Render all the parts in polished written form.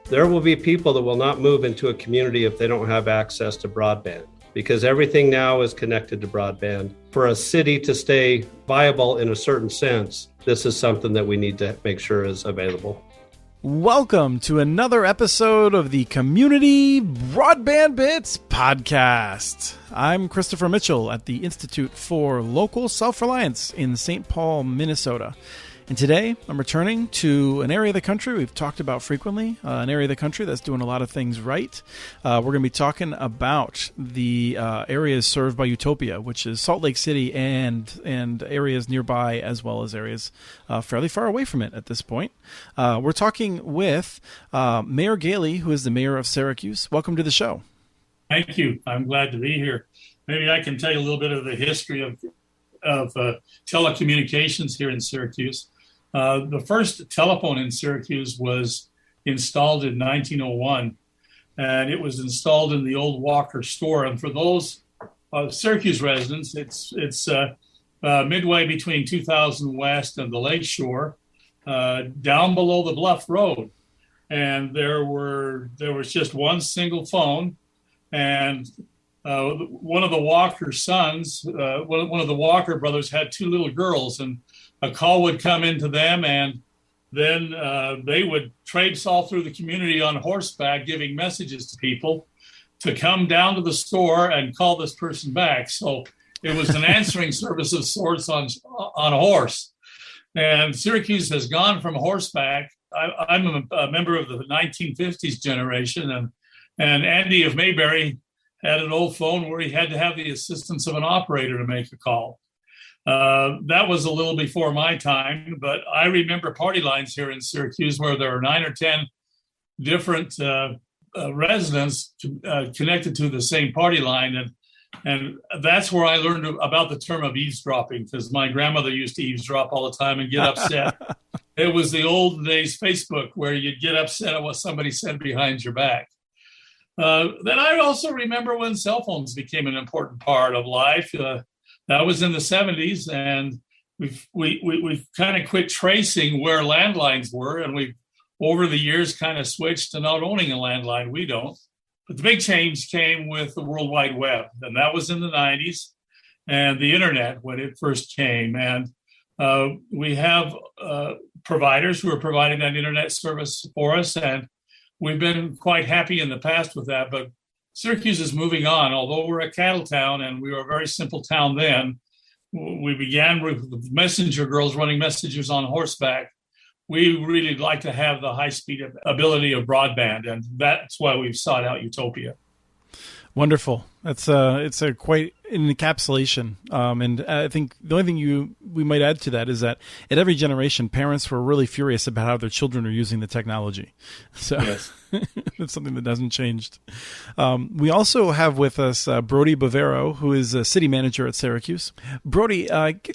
There will be people that will not move into a community if they don't have access to broadband, because everything now is connected to broadband. For a city to stay viable in a certain sense, this is something that we need to make sure is available. Welcome to another episode of the Community Broadband Bits podcast. I'm Christopher Mitchell at the Institute for Local Self-Reliance in St. Paul, Minnesota. And today, I'm returning to an area of the country we've talked about frequently, an area of the country that's doing a lot of things right. We're going to be talking about the areas served by Utopia, which is Salt Lake City and areas nearby, as well as areas fairly far away from it at this point. We're talking with Mayor Galey, who is the mayor of Syracuse. Welcome to the show. Thank you. I'm glad to be here. Maybe I can tell you a little bit of the history of telecommunications here in Syracuse. The first telephone in Syracuse was installed in 1901, and it was installed in the old Walker store. And for those Syracuse residents, it's midway between 2000 West and the Lake Shore, down below the Bluff Road. And there was just one single phone, and one of the Walker sons, one of the Walker brothers, had two little girls, and a call would come into them, and then they would traipse all through the community on horseback, giving messages to people to come down to the store and call this person back. So it was an answering service of sorts on a horse. And Syracuse has gone from horseback. I'm a member of the 1950s generation, and Andy of Mayberry had an old phone where he had to have the assistance of an operator to make a call. That was a little before my time, but I remember party lines here in Syracuse where there are 9 or 10 different residents connected to the same party line. And that's where I learned about the term of eavesdropping, because my grandmother used to eavesdrop all the time and get upset. It was the old days Facebook where you'd get upset at what somebody said behind your back. Then I also remember when cell phones became an important part of life. That was in the 70s, and we've kind of quit tracing where landlines were, and we've over the years kind of switched to not owning a landline. We don't. But the big change came with the World Wide Web, and that was in the 90s, and the internet when it first came. And we have providers who are providing that internet service for us, and we've been quite happy in the past with that. But Syracuse is moving on. Although we're a cattle town and we were a very simple town then, we began with the messenger girls running messages on horseback. We really like to have the high-speed ability of broadband, and that's why we've sought out Utopia. Wonderful. It's a quite an encapsulation. And I think the only thing we might add to that is that at every generation, parents were really furious about how their children are using the technology. So yes. That's something that hasn't changed. We also have with us Brody Bavero, who is a city manager at Syracuse. Brody,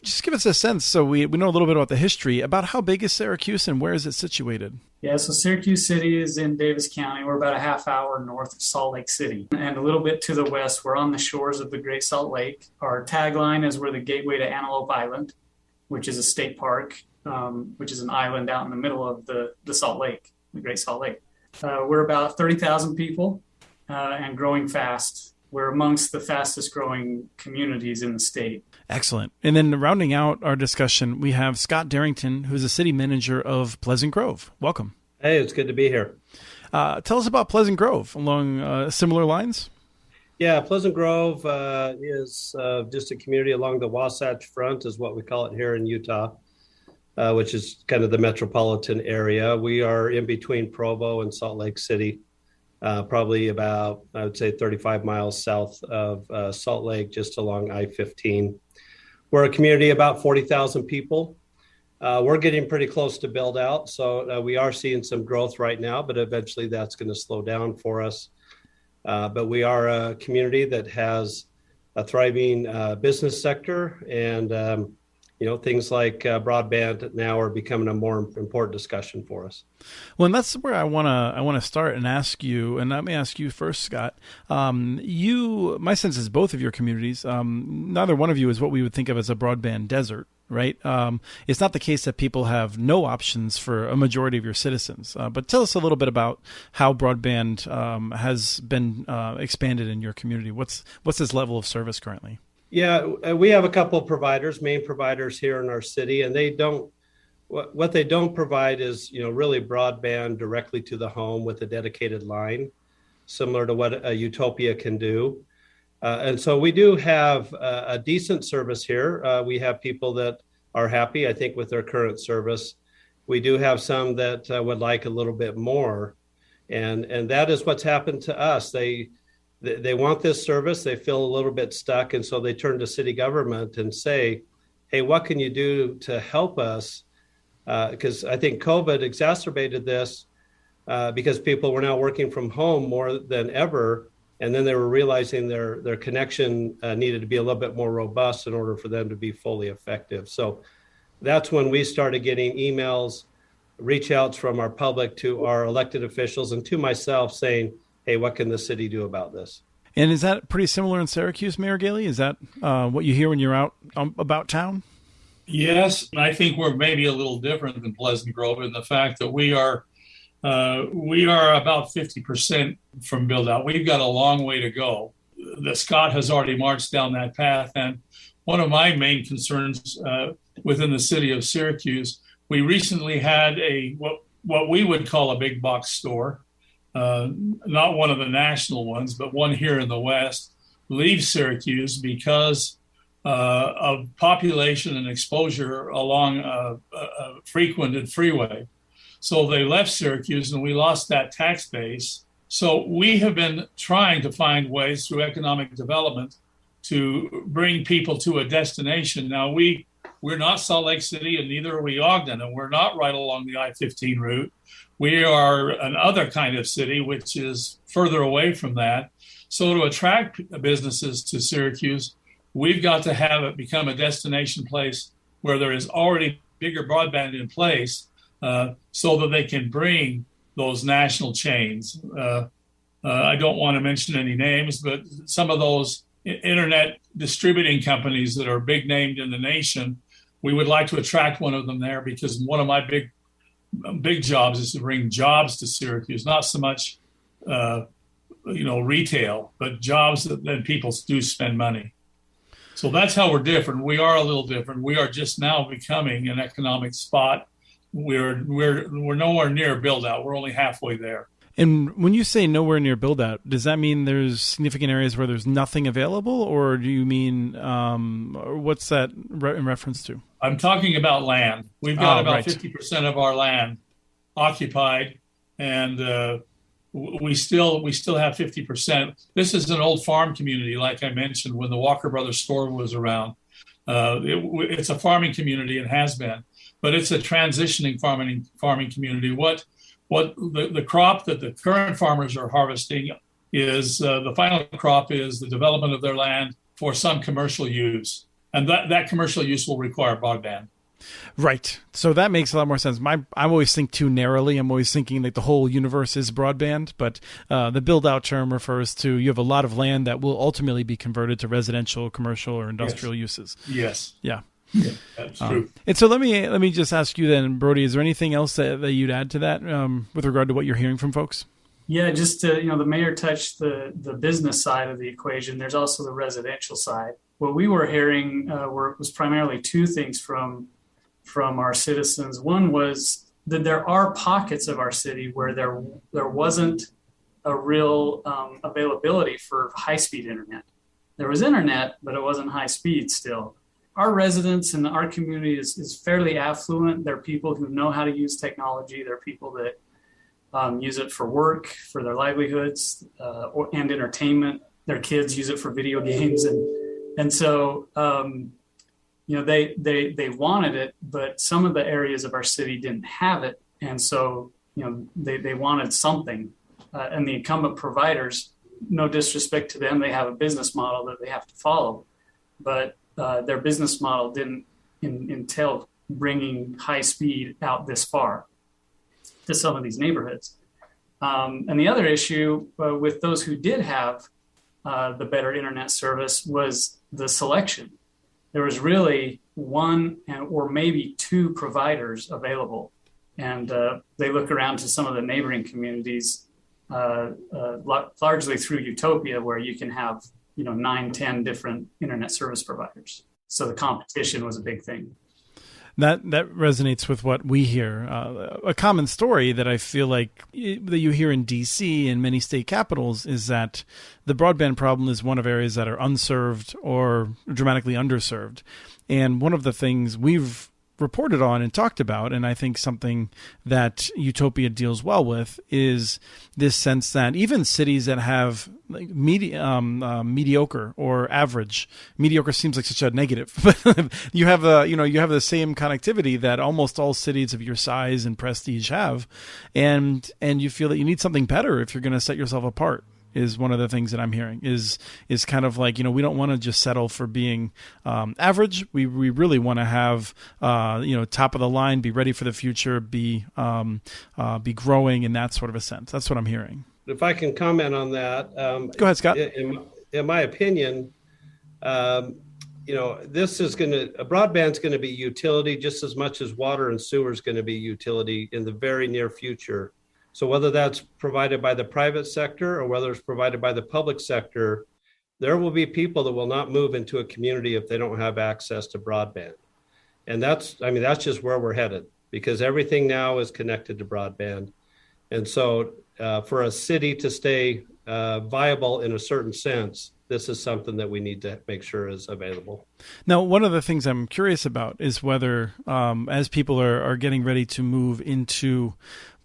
just give us a sense, so we know a little bit about the history, about how big is Syracuse and where is it situated? Yeah, so Syracuse City is in Davis County. We're about a half hour north of Salt Lake City. And a little bit to the west, we're on the shores of the Great Salt Lake. Our tagline is we're the gateway to Antelope Island, which is a state park, which is an island out in the middle of the Salt Lake, the Great Salt Lake. We're about 30,000 people and growing fast. We're amongst the fastest growing communities in the state. Excellent. And then rounding out our discussion, we have Scott Darrington, who's a city manager of Pleasant Grove. Welcome. Hey, it's good to be here. Tell us about Pleasant Grove along similar lines. Yeah, Pleasant Grove is just a community along the Wasatch Front, is what we call it here in Utah, which is kind of the metropolitan area. We are in between Provo and Salt Lake City, probably about, I would say, 35 miles south of Salt Lake, just along I-15. We're a community about 40,000 people. We're getting pretty close to build out, so we are seeing some growth right now, but eventually that's going to slow down for us. But we are a community that has a thriving business sector, and things like broadband now are becoming a more important discussion for us. Well, and that's where I want to start and ask you, and let me ask you first, Scott. My sense is both of your communities, neither one of you is what we would think of as a broadband desert. right? It's not the case that people have no options for a majority of your citizens. But tell us a little bit about how broadband has been expanded in your community. What's this level of service currently? Yeah, we have a couple of providers, main providers here in our city, and what they don't provide is, really broadband directly to the home with a dedicated line, similar to what a Utopia can do. And so we do have a decent service here. We have people that are happy, I think, with their current service. We do have some that would like a little bit more. And that is what's happened to us. They want this service. They feel a little bit stuck. And so they turn to city government and say, hey, what can you do to help us? Because I think COVID exacerbated this because people were now working from home more than ever. And then they were realizing their connection needed to be a little bit more robust in order for them to be fully effective. So that's when we started getting emails, reach outs from our public to our elected officials and to myself saying, hey, what can the city do about this? And is that pretty similar in Syracuse, Mayor Gailey? Is that what you hear when you're out about town? Yes, I think we're maybe a little different than Pleasant Grove in the fact that we are about 50% from build out. We've got a long way to go. The Scott has already marched down that path. And one of my main concerns within the city of Syracuse, we recently had what we would call a big box store, not one of the national ones, but one here in the West, leave Syracuse because of population and exposure along a frequented freeway. So they left Syracuse and we lost that tax base. So we have been trying to find ways through economic development to bring people to a destination. Now, we're not Salt Lake City and neither are we Ogden, and we're not right along the I-15 route. We are another kind of city, which is further away from that. So to attract businesses to Syracuse, we've got to have it become a destination place where there is already bigger broadband in place so that they can bring those national chains. I don't want to mention any names, but some of those internet distributing companies that are big named in the nation, we would like to attract one of them there because one of my big jobs is to bring jobs to Syracuse, not so much retail, but jobs that people do spend money. So that's how we're different. We are a little different. We are just now becoming an economic spot. We're nowhere near build out. We're only halfway there. And when you say nowhere near build out, does that mean there's significant areas where there's nothing available, or do you mean what's that in reference to? I'm talking about land. We've got about 50% of our land occupied, and we still have 50%. This is an old farm community, like I mentioned, when the Walker Brothers store was around. It's a farming community and has been, but it's a transitioning farming community. What the crop that the current farmers are harvesting is the final crop is the development of their land for some commercial use, and that commercial use will require broadband. Right. So that makes a lot more sense. I always think too narrowly. I'm always thinking like the whole universe is broadband, but the build-out term refers to you have a lot of land that will ultimately be converted to residential, commercial, or industrial uses. Yes. Yeah. Yeah, that's true. And so let me just ask you then, Brody, is there anything else that you'd add to that with regard to what you're hearing from folks? Yeah, just to, the mayor touched the business side of the equation. There's also the residential side. What we were hearing was primarily two things from our citizens. One was that there are pockets of our city where there wasn't a real availability for high-speed internet. There was internet, but it wasn't high speed still. Our residents and our community is fairly affluent. They're people who know how to use technology. They're people that use it for work, for their livelihoods, and entertainment. Their kids use it for video games, and so they wanted it, but some of the areas of our city didn't have it, and so they wanted something. And the incumbent providers, no disrespect to them, they have a business model that they have to follow, but their business model didn't entail bringing high speed out this far to some of these neighborhoods. And the other issue with those who did have the better internet service was the selection. There was really one or maybe two providers available. And they look around to some of the neighboring communities, largely through Utopia, where you can have 9, 10 different internet service providers. So the competition was a big thing. That resonates with what we hear. A common story that I feel like that you hear in D.C. and many state capitals is that the broadband problem is one of areas that are unserved or dramatically underserved. And one of the things we've reported on and talked about, and I think something that Utopia deals well with, is this sense that even cities that have like mediocre or average, mediocre seems like such a negative, but you have the same connectivity that almost all cities of your size and prestige have, and you feel that you need something better if you're going to set yourself apart. Is one of the things that I'm hearing is kind of like, we don't want to just settle for being average. We really want to have top of the line, be ready for the future, be growing in that sort of a sense. That's what I'm hearing. If I can comment on that, go ahead, Scott. In my opinion, this is broadband's going to be utility just as much as water and sewer is going to be utility in the very near future. So whether that's provided by the private sector or whether it's provided by the public sector, there will be people that will not move into a community if they don't have access to broadband. And that's just where we're headed, because everything now is connected to broadband. And so for a city to stay viable in a certain sense, this is something that we need to make sure is available. Now, one of the things I'm curious about is whether as people are getting ready to move into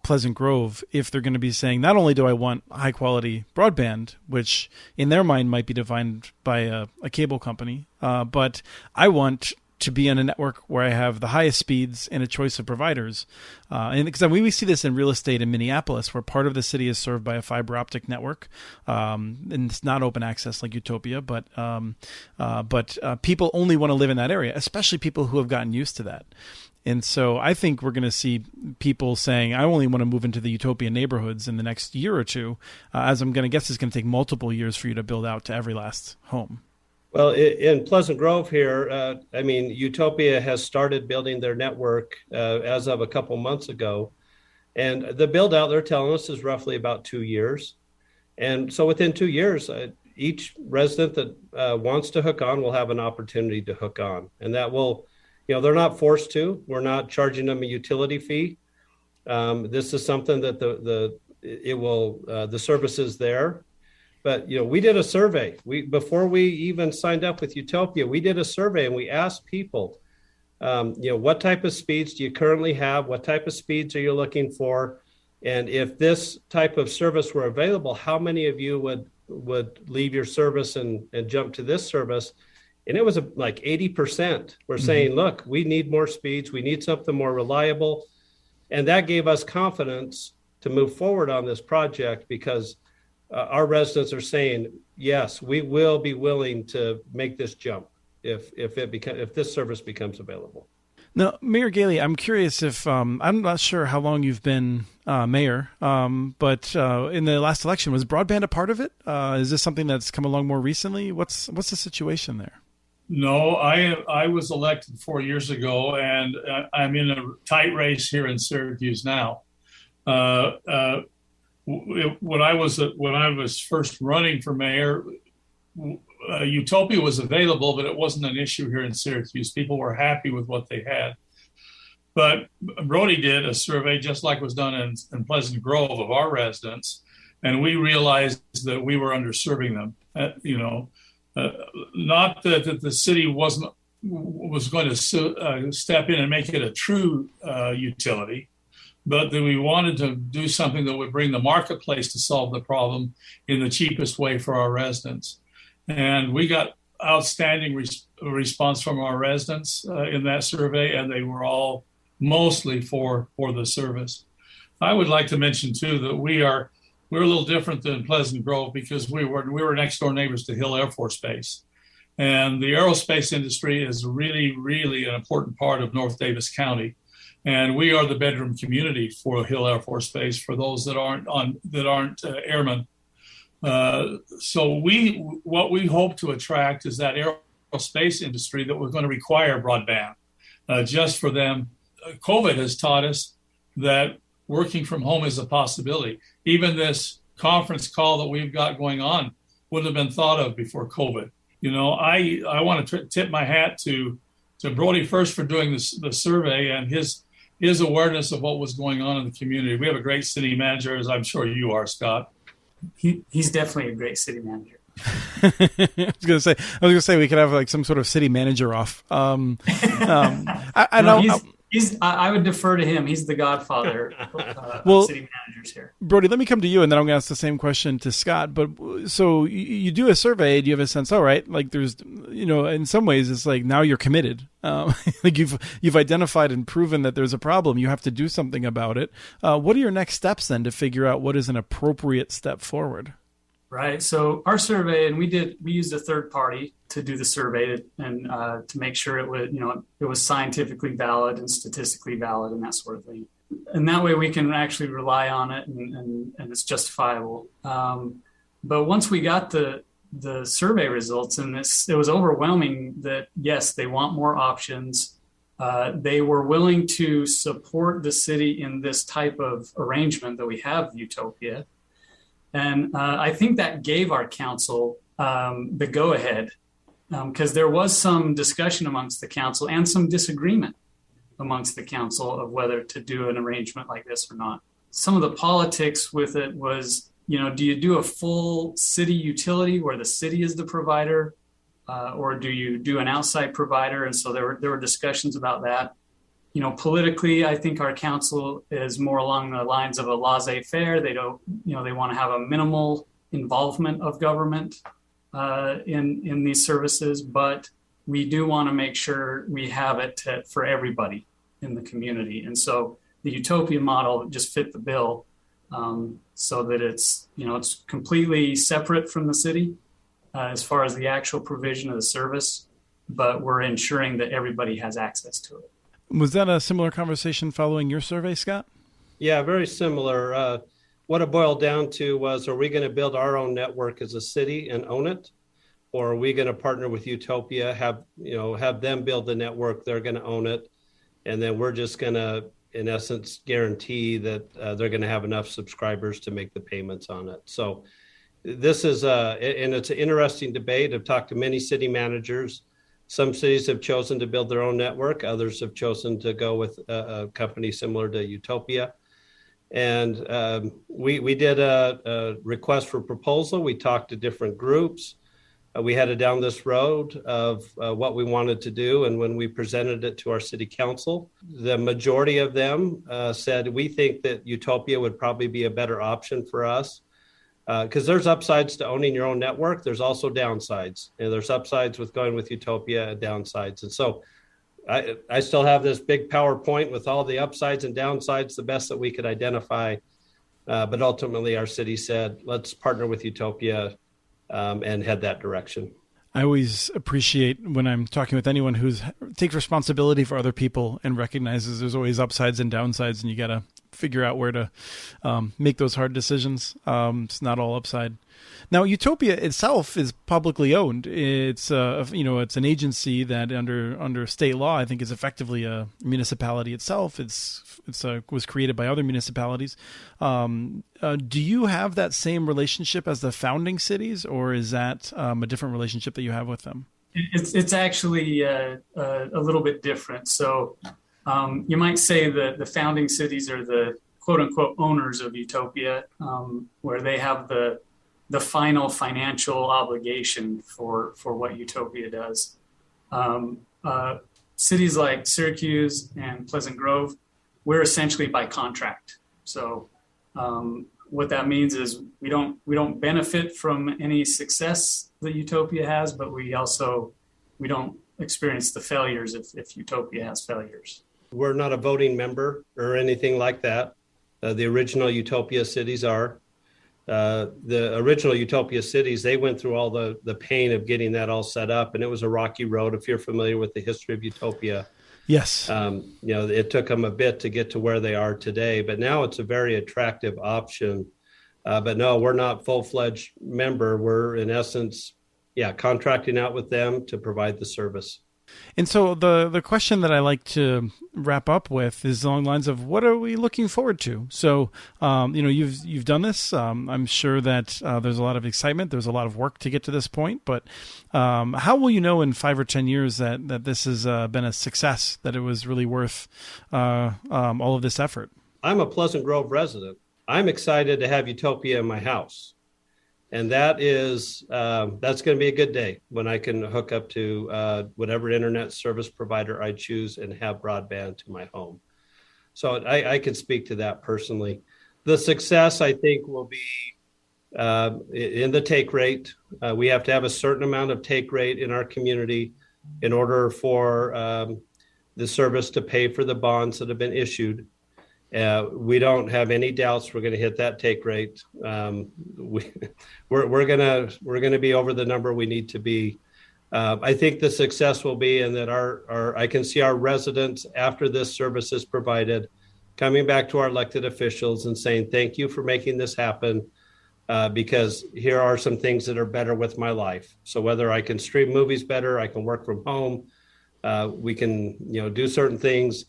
Pleasant Grove, if they're going to be saying, not only do I want high quality broadband, which in their mind might be defined by a cable company, but I want to be on a network where I have the highest speeds and a choice of providers. And because we see this in real estate in Minneapolis, where part of the city is served by a fiber optic network, and it's not open access like Utopia, but people only want to live in that area, especially people who have gotten used to that. And so I think we're going to see people saying, I only want to move into the Utopia neighborhoods in the next year or two, as I'm going to guess it's going to take multiple years for you to build out to every last home. Well, in Pleasant Grove here, Utopia has started building their network as of a couple months ago. And the build out, they're telling us, is roughly about 2 years. And so within 2 years, each resident that wants to hook on will have an opportunity to hook on. And that will... they're not forced to. We're not charging them a utility fee. This is something that the service is there. But we did a survey. Before we even signed up with Utopia, we did a survey and we asked people, what type of speeds do you currently have? What type of speeds are you looking for? And if this type of service were available, how many of you would leave your service and jump to this service? And it was like 80% were saying, look, we need more speeds. We need something more reliable. And that gave us confidence to move forward on this project, because our residents are saying, yes, we will be willing to make this jump if this service becomes available. Now, Mayor Galey, I'm curious if I'm not sure how long you've been mayor, but in the last election, was broadband a part of it? Is this something that's come along more recently? What's the situation there? No, I was elected 4 years ago, and I'm in a tight race here in Syracuse now. When I was first running for mayor, Utopia was available, but it wasn't an issue here in Syracuse. People were happy with what they had. But Brody did a survey, just like was done in Pleasant Grove, of our residents, and we realized that we were underserving them. Not that the city was going to step in and make it a true utility, but that we wanted to do something that would bring the marketplace to solve the problem in the cheapest way for our residents. And we got outstanding response from our residents in that survey, and they were all mostly for the service. I would like to mention too that we're a little different than Pleasant Grove, because we were next door neighbors to Hill Air Force Base. And the aerospace industry is really, really an important part of North Davis County. And we are the bedroom community for Hill Air Force Base for those that aren't airmen. So what we hope to attract is that aerospace industry that were going to require broadband just for them. COVID has taught us that working from home is a possibility. Even this conference call that we've got going on wouldn't have been thought of before COVID. I want to tip my hat to Brody first for doing the survey and his awareness of what was going on in the community. We have a great city manager, as I'm sure you are, Scott. He's definitely a great city manager. I was gonna say we could have like some sort of city manager off. I know. I would defer to him. He's the godfather of city managers here. Brody, let me come to you, and then I'm going to ask the same question to Scott. But so you do a survey. Do you have a sense? All right, like there's, in some ways, it's like now you're committed. Like you've identified and proven that there's a problem. You have to do something about it. What are your next steps then to figure out what is an appropriate step forward? Right. So our survey, and we used a third party to do the survey and to make sure it was scientifically valid and statistically valid and that sort of thing. And that way we can actually rely on it and it's justifiable. But once we got the survey results, and it was overwhelming that yes, they want more options. They were willing to support the city in this type of arrangement that we have with Utopia. And I think that gave our council the go-ahead because there was some discussion amongst the council and some disagreement amongst the council of whether to do an arrangement like this or not. Some of the politics with it was, do you do a full city utility where the city is the provider or do you do an outside provider? And so there were discussions about that. Politically, I think our council is more along the lines of a laissez-faire. They don't, they want to have a minimal involvement of government in these services, but we do want to make sure we have it for everybody in the community. And so the Utopia model just fit the bill so that it's completely separate from the city as far as the actual provision of the service, but we're ensuring that everybody has access to it. Was that a similar conversation following your survey, Scott? Yeah, very similar. What it boiled down to was, are we going to build our own network as a city and own it? Or are we going to partner with Utopia, have them build the network, they're going to own it, and then we're just going to, in essence, guarantee that they're going to have enough subscribers to make the payments on it. So this is, and it's an interesting debate. I've talked to many city managers. Some cities have chosen to build their own network. Others have chosen to go with a company similar to Utopia. And we did a request for proposal. We talked to different groups. We headed down this road of what we wanted to do. And when we presented it to our city council, the majority of them said, we think that Utopia would probably be a better option for us. Because there's upsides to owning your own network. There's also downsides. There's upsides with going with Utopia and downsides. And so I still have this big PowerPoint with all the upsides and downsides, the best that we could identify. But ultimately, our city said, let's partner with Utopia and head that direction. I always appreciate when I'm talking with anyone who takes responsibility for other people and recognizes there's always upsides and downsides, and you got to figure out where to make those hard decisions. It's not all upside. Now, Utopia itself is publicly owned. It's it's an agency that under state law, I think, is effectively a municipality itself. Was created by other municipalities. Do you have that same relationship as the founding cities, or is that a different relationship that you have with them? It's actually a little bit different. So you might say that the founding cities are the quote unquote owners of Utopia, where they have the final financial obligation for what Utopia does. Cities like Syracuse and Pleasant Grove, we're essentially by contract. So what that means is we don't benefit from any success that Utopia has, but we don't experience the failures if Utopia has failures. We're not a voting member or anything like that. The original Utopia cities are. The original Utopia cities, they went through all the pain of getting that all set up, and it was a rocky road. If you're familiar with the history of Utopia, yes, it took them a bit to get to where they are today, but now it's a very attractive option. But no, we're not full-fledged member. We're in essence contracting out with them to provide the service. And so the question that I like to wrap up with is along the lines of, what are we looking forward to? So, you've done this. I'm sure that there's a lot of excitement. There's a lot of work to get to this point. But how will you know in 5 or 10 years that this has been a success, that it was really worth all of this effort? I'm a Pleasant Grove resident. I'm excited to have Utopia in my house. And that is, that's going to be a good day when I can hook up to whatever internet service provider I choose and have broadband to my home. So I can speak to that personally. The success, I think, will be in the take rate. We have to have a certain amount of take rate in our community in order for the service to pay for the bonds that have been issued. We don't have any doubts we're going to hit that take rate. We're gonna be over the number we need to be. I think the success will be in that I can see our residents, after this service is provided, coming back to our elected officials and saying, thank you for making this happen, because here are some things that are better with my life. So whether I can stream movies better, I can work from home, we can do certain things.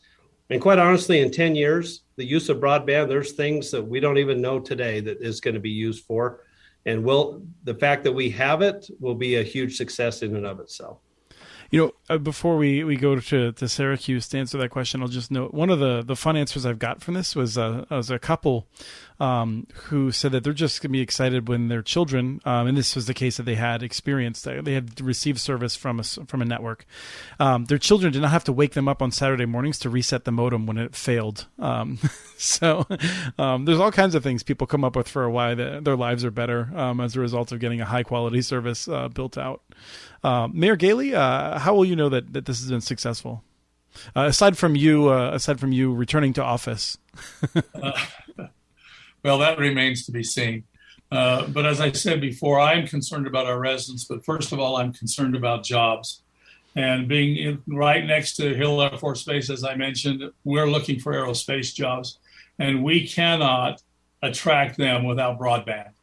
And quite honestly, in 10 years, the use of broadband, there's things that we don't even know today that is going to be used for. And the fact that we have it will be a huge success in and of itself. Before we go to Syracuse to answer that question, I'll just note one of the fun answers I've got from this was a couple who said that they're just going to be excited when their children, and this was the case that they had experienced, they had received service from a network. Their children did not have to wake them up on Saturday mornings to reset the modem when it failed. So there's all kinds of things people come up with for why their lives are better as a result of getting a high quality service built out. Mayor Gailey, how will you know that this has been successful? Aside from you returning to office. Well, that remains to be seen. But as I said before, I'm concerned about our residents. But first of all, I'm concerned about jobs. And being right next to Hill Air Force Base, as I mentioned, we're looking for aerospace jobs. And we cannot attract them without broadband.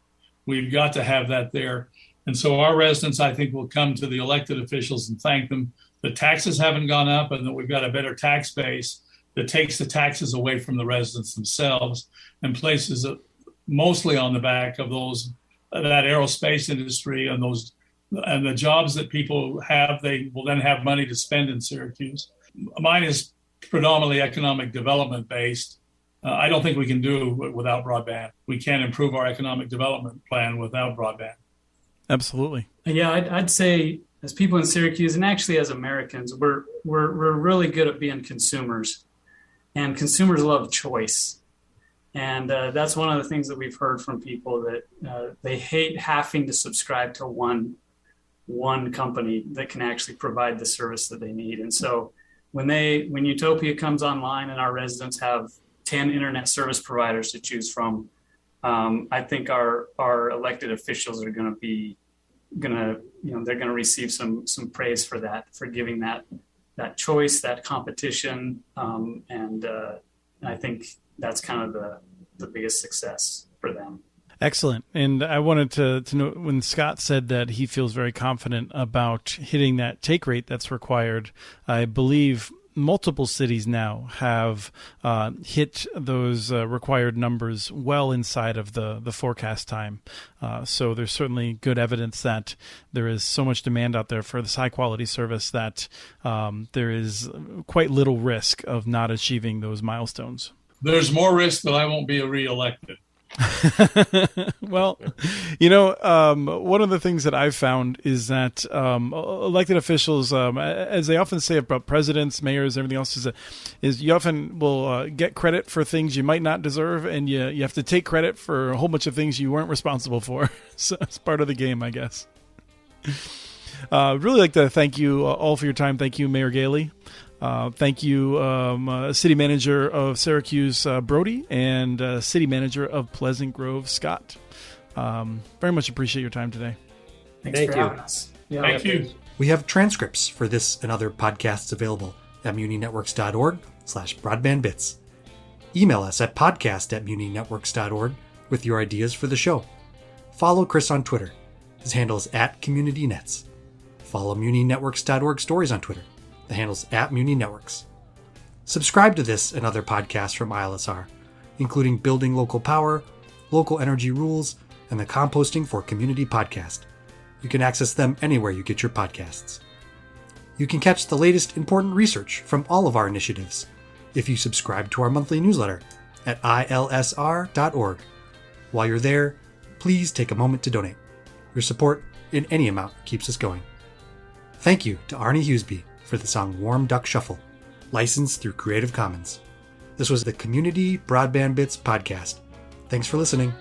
We've got to have that there. And so our residents, I think, will come to the elected officials and thank them that taxes haven't gone up and that we've got a better tax base that takes the taxes away from the residents themselves and places it mostly on the back of that aerospace industry and the jobs that people have. They will then have money to spend in Syracuse. Mine is predominantly economic development based. I don't think we can do it without broadband. We can't improve our economic development plan without broadband. Absolutely. Yeah, I'd say as people in Syracuse and actually as Americans, we're really good at being consumers, and consumers love choice. And that's one of the things that we've heard from people, that they hate having to subscribe to one company that can actually provide the service that they need. And so when Utopia comes online and our residents have 10 internet service providers to choose from, I think our elected officials are they're going to receive some praise for that, for giving that choice, that competition, and I think that's kind of the biggest success for them. Excellent. And I wanted to know, when Scott said that he feels very confident about hitting that take rate that's required, I believe multiple cities now have hit those required numbers well inside of the forecast time. So there's certainly good evidence that there is so much demand out there for this high quality service that there is quite little risk of not achieving those milestones. There's more risk that I won't be reelected. Well, one of the things that I've found is that elected officials, as they often say about presidents, mayors, everything else, is you often will get credit for things you might not deserve, and you have to take credit for a whole bunch of things you weren't responsible for. So it's part of the game, I guess. Really like to thank you all for your time. Thank you, Mayor Gailey. Thank you, City Manager of Syracuse, Brody, and City Manager of Pleasant Grove, Scott. Very much appreciate your time today. Thanks for having us. Yeah. Thank you. We have transcripts for this and other podcasts available at muninetworks.org/broadbandbits. Email us at podcast@muninetworks.org with your ideas for the show. Follow Chris on Twitter His handle is @CommunityNets. Follow MuniNetworks.org stories on Twitter. The handle's @MuniNetworks. Subscribe to this and other podcasts from ILSR, including Building Local Power, Local Energy Rules, and the Composting for Community podcast. You can access them anywhere you get your podcasts. You can catch the latest important research from all of our initiatives if you subscribe to our monthly newsletter at ilsr.org. While you're there, please take a moment to donate. Your support in any amount keeps us going. Thank you to Arnie Hughesby for the song Warm Duck Shuffle, licensed through Creative Commons. This was the Community Broadband Bits podcast. Thanks for listening.